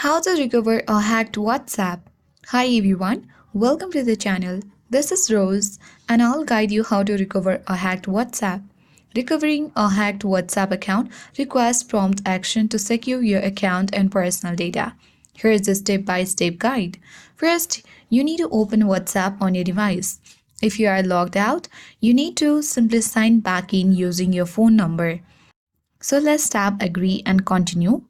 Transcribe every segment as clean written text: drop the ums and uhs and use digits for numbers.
How to recover a hacked WhatsApp. Hi everyone, welcome to the channel. This is Rose and I'll guide you how to recover a hacked WhatsApp. Recovering a hacked WhatsApp account requires prompt action to secure your account and personal data. Here is a step-by-step guide. First, you need to open WhatsApp on your device. If you are logged out, you need to simply sign back in using your phone number. So let's tap agree and continue.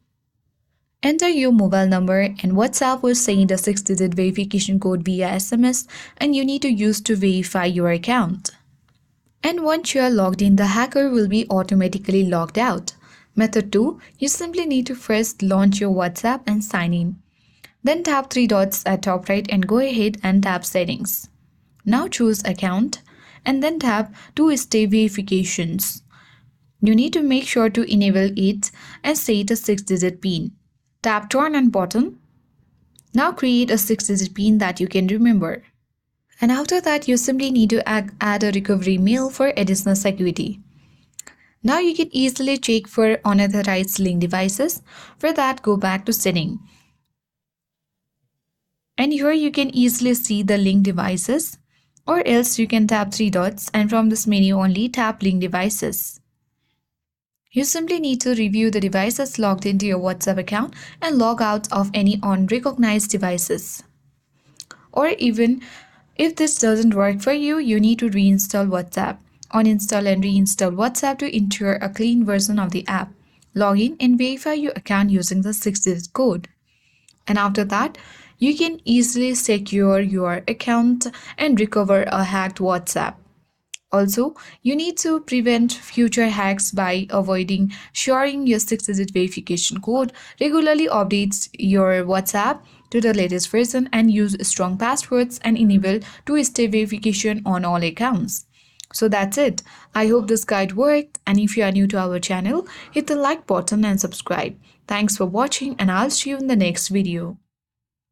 Enter your mobile number and WhatsApp will send a 6-digit verification code via SMS and you need to use to verify your account. And once you are logged in, the hacker will be automatically logged out. Method 2. You simply need to first launch your WhatsApp and sign in. Then tap 3 dots at top right and go ahead and tap settings. Now choose account and then tap two-step verifications. You need to make sure to enable it and set a 6-digit PIN. Tap turn on button. Now create a 6-digit PIN that you can remember. And after that, you simply need to add a recovery mail for additional security. Now you can easily check for unauthorized link devices. For that, go back to setting. And here you can easily see the link devices, or else you can tap 3 dots and from this menu only tap link devices. You simply need to review the devices logged into your WhatsApp account and log out of any unrecognized devices. Or even if this doesn't work for you, you need to reinstall WhatsApp. Uninstall and reinstall WhatsApp to ensure a clean version of the app. Log in and verify your account using the 6-digit code. And after that, you can easily secure your account and recover a hacked WhatsApp. Also, you need to prevent future hacks by avoiding sharing your 6-digit verification code, regularly update your WhatsApp to the latest version and use strong passwords and enable two-step verification on all accounts. So that's it. I hope this guide worked, and if you are new to our channel, hit the like button and subscribe. Thanks for watching and I'll see you in the next video.